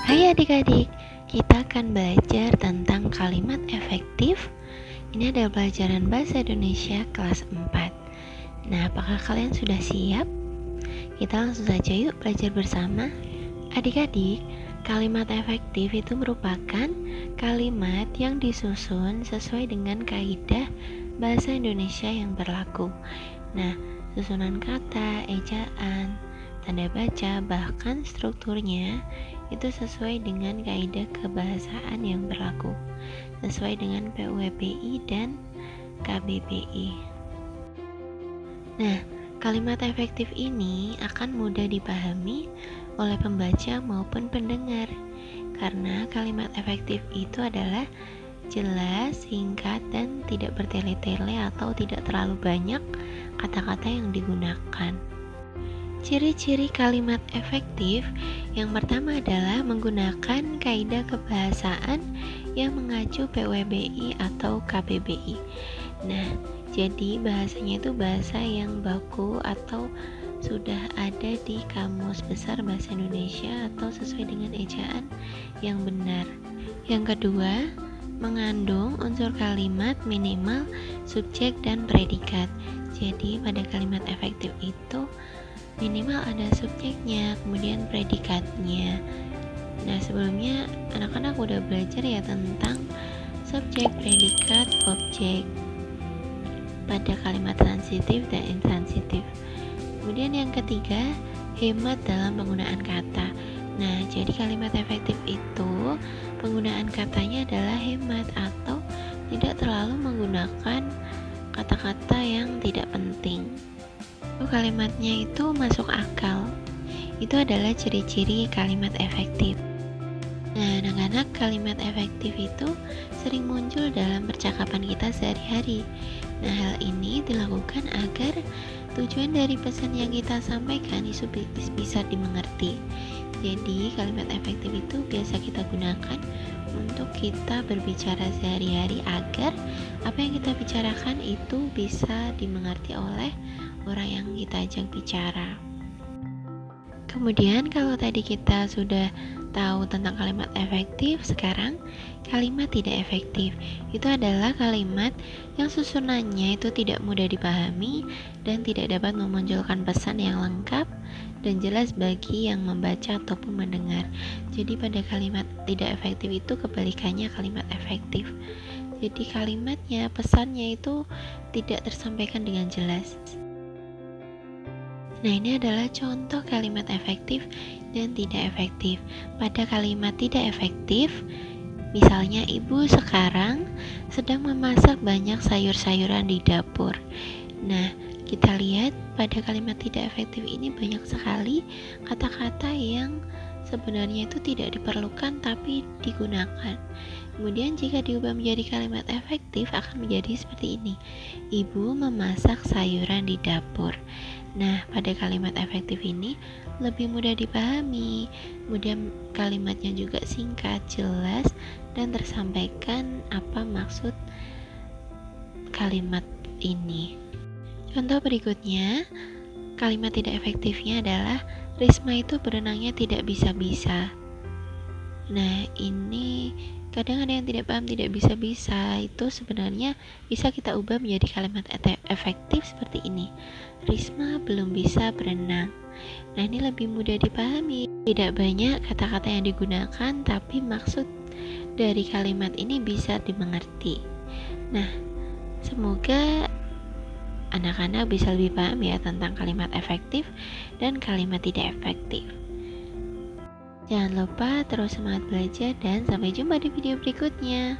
Hai adik-adik, kita akan belajar tentang kalimat efektif. Ini adalah pelajaran Bahasa Indonesia kelas 4. Nah, apakah kalian sudah siap? Kita langsung saja yuk belajar bersama. Adik-adik, kalimat efektif itu merupakan kalimat yang disusun sesuai dengan kaidah Bahasa Indonesia yang berlaku. Nah, susunan kata, ejaan, tanda baca, bahkan strukturnya itu sesuai dengan kaidah kebahasaan yang berlaku, sesuai dengan PUEPI dan KBBI. Nah, kalimat efektif ini akan mudah dipahami oleh pembaca maupun pendengar, karena kalimat efektif itu adalah jelas, singkat, dan tidak bertele-tele atau tidak terlalu banyak kata-kata yang digunakan. Ciri-ciri kalimat efektif yang pertama adalah menggunakan kaidah kebahasaan yang mengacu PUEPI atau KBBI. Nah, jadi bahasanya itu bahasa yang baku atau sudah ada di Kamus Besar Bahasa Indonesia atau sesuai dengan ejaan yang benar. Yang kedua, mengandung unsur kalimat minimal subjek dan predikat. Jadi pada kalimat efektif itu minimal ada subjeknya, kemudian predikatnya. Nah, sebelumnya anak-anak udah belajar ya tentang subjek, predikat, objek pada kalimat transitif dan intransitif. Kemudian yang ketiga, hemat dalam penggunaan kata. Nah, jadi kalimat efektif itu penggunaan katanya adalah hemat atau tidak terlalu menggunakan kata-kata yang tidak penting. Kalimatnya itu masuk akal. Itu adalah ciri-ciri kalimat efektif. Nah, anak-anak, kalimat efektif itu sering muncul dalam percakapan kita sehari-hari. Nah, hal ini dilakukan agar tujuan dari pesan yang kita sampaikan itu bisa dimengerti. Jadi, kalimat efektif itu biasa kita gunakan untuk kita berbicara sehari-hari agar apa yang kita bicarakan itu bisa dimengerti oleh orang yang kita ajak bicara. Kemudian kalau tadi kita sudah tahu tentang kalimat efektif, sekarang kalimat tidak efektif. Itu adalah kalimat yang susunannya itu tidak mudah dipahami dan tidak dapat memunculkan pesan yang lengkap dan jelas bagi yang membaca ataupun mendengar. Jadi pada kalimat tidak efektif itu kebalikannya kalimat efektif. Jadi kalimatnya, pesannya itu tidak tersampaikan dengan jelas. Nah, ini adalah contoh kalimat efektif dan tidak efektif. Pada kalimat tidak efektif, misalnya ibu sekarang sedang memasak banyak sayur-sayuran di dapur. Nah, kita lihat pada kalimat tidak efektif ini banyak sekali kata-kata yang sebenarnya itu tidak diperlukan tapi digunakan. Kemudian jika diubah menjadi kalimat efektif akan menjadi seperti ini. Ibu memasak sayuran di dapur. Nah, pada kalimat efektif ini lebih mudah dipahami, kemudian kalimatnya juga singkat, jelas, dan tersampaikan apa maksud kalimat ini. Contoh berikutnya, kalimat tidak efektifnya adalah Risma itu berenangnya tidak bisa-bisa. Nah, ini kadang ada yang tidak paham tidak bisa-bisa, itu sebenarnya bisa kita ubah menjadi kalimat efektif seperti ini. Risma belum bisa berenang. Nah, ini lebih mudah dipahami. Tidak banyak kata-kata yang digunakan, tapi maksud dari kalimat ini bisa dimengerti. Nah, semoga anak-anak bisa lebih paham ya tentang kalimat efektif dan kalimat tidak efektif. Jangan lupa terus semangat belajar dan sampai jumpa di video berikutnya.